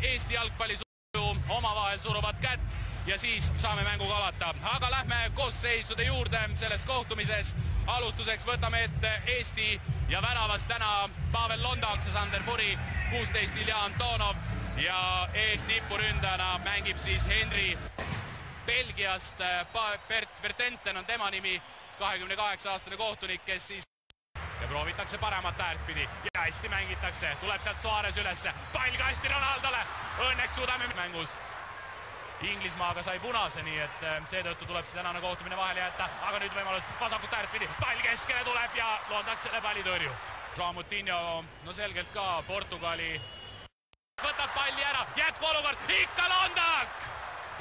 Eesti jalgpalli omavahel suruvad kätt ja siis saame mänguga alata. Aga lähme koosseisude juurde selles kohtumises. Alustuseks võtame ette Eesti ja väravast täna Pavel Londaks ja Sander Puri, 16 Ilja Antonov ja Eesti tipuründajana mängib siis Henri Belgiast. Bert Vertenten on tema nimi, 28-aastane kohtunik, kes siis ja proovitakse paremat äärtpidi ja hästi mängitakse, tuleb sealt Suarez ülesse, pall kasti Ronaldole, õnneks suudame mängus. Inglismaaga sai punase, nii et seetõttu tuleb see tänane kohtumine vahele jätta, aga nüüd võimalus vasakut äärtpidi, pall keskele tuleb ja Londaks selle palli tõrju. Joao Moutinho, no selgelt ka Portugali võtab palli ära, jätkuolukord, ikka Londak!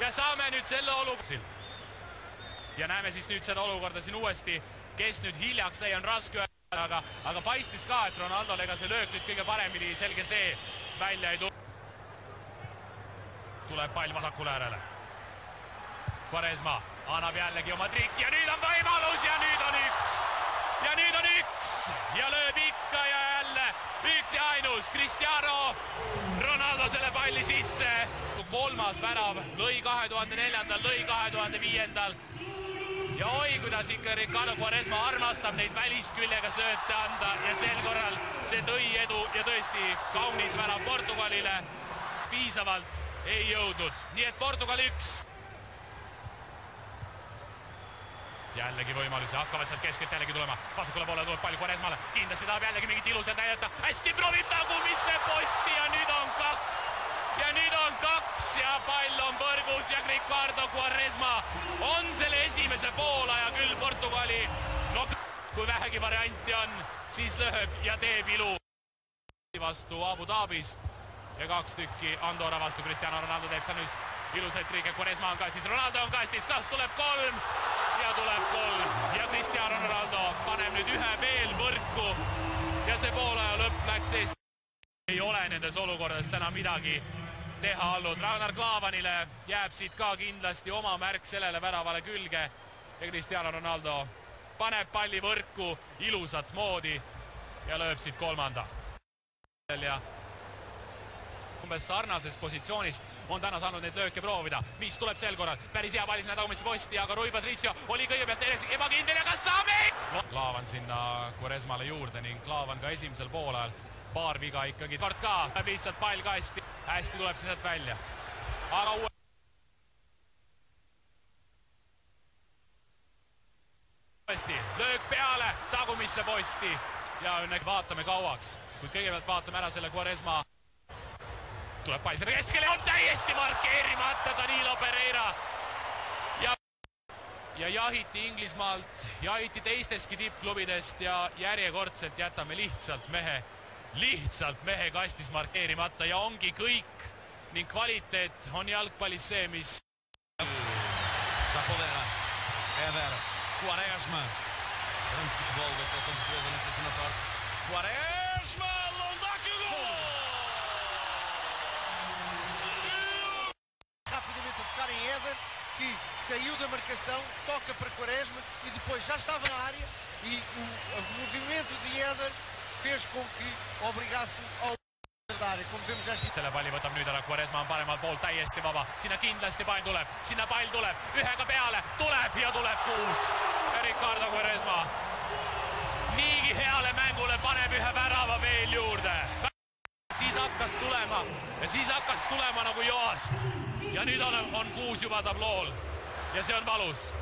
Ja saame nüüd selle olukorda. Ja näeme siis nüüd seda olukorda siin uuesti, kes nüüd hiljaks lõi, on raske öelda, aga paistis ka, et Ronaldole ega see löök nüüd kõige paremini, selge see, välja ei tule. Tuleb pall vasakule äärele. Quaresma annab jällegi oma trikki ja nüüd on võimalus ja nüüd on üks. Ja nüüd on üks ja lööb ikka ja jälle üks ja ainus. Cristiano Ronaldo selle palli sisse. Kolmas värav lõi 2004, lõi 2005. Ja oi, kuidas ikka Ricardo Quaresma armastab neid välisküljega sööte anda ja sel korral see tõi edu ja tõesti kaunis värav Portugalile. Piisavalt ei jõudnud, nii et Portugal 1. Jällegi võimalusi, hakkavad sealt keskelt jällegi tulema. Vasakule poole tuleb pall Quaresmale, kindlasti tahab jällegi mingit ilusat näidata. Hästi proovib tagumisse posti ja nüüd on 2. Ja nüüd on 2 ja pall on põrgus ja Ricardo Quaresma on selle esimese poolaja küll Portugali. No kui vähegi varianti on, siis lööb ja teeb ilu. Vastu Abu Dhabis. Ja 2 tükki Andorra vastu, Cristiano Ronaldo teeb seal nüüd ilusaid triike, Quaresma on kastis, Ronaldo on kastis, kas tuleb 3? Ja tuleb 3 ja Cristiano Ronaldo paneb nüüd ühe veel võrku ja see poolaja lõpp läks Eesti. Ei ole nendes olukordades täna midagi teha olnud. Ragnar Klavanile jääb siit ka kindlasti oma märk sellele väravale külge ja Cristiano Ronaldo paneb palli võrku ilusat moodi ja lööb siit 3. Ja umbes sarnasest positsioonist on täna saanud neid lööke proovida, mis tuleb sel korral, päris hea pall sinna tagumisse posti, aga Rui Patricio oli kõigepealt ebakindel ja kas saab Klaavan sinna Quaresmale juurde ning Klaavan ka esimesel poolajal paar viga ikkagi kord ka, läheb lihtsalt pall kasti, hästi tuleb see sealt välja, aga uuesti löök peale tagumisse posti ja õnneks vaatame kauaks, kuid kõigepealt vaatame ära selle Quaresma. Tuleb pall selle keskele, on täiesti markeerimata Danilo Pereira. Ja jahiti Inglismaalt, jahiti teistestki tippklubidest ja järjekordselt jätame lihtsalt mehe kastis markeerimata ja ongi kõik ning kvaliteet on jalgpallis see, mis Zapolera, Eder, Quaresma. Grande futebol da seleção portuguesa nesta segunda parte. Quaresma, Londak e gol! Rapidamente a tocar em Eder, que saiu da marcação, toca para Quaresma e depois já estava na área e o movimento de Eder fez com que obrigasse ao da área, como vemos esta. Selle palli võtab nüüd ära, Quaresma on paremal pool täiesti vaba, sinna kindlasti pall tuleb, ühega peale, tuleb ja tuleb 6. Ricardo Quaresma niigi heale mängule paneb ühe värava veel juurde. Siis hakkas tulema nagu joast ja nüüd on 6 juba tablool ja see on valus.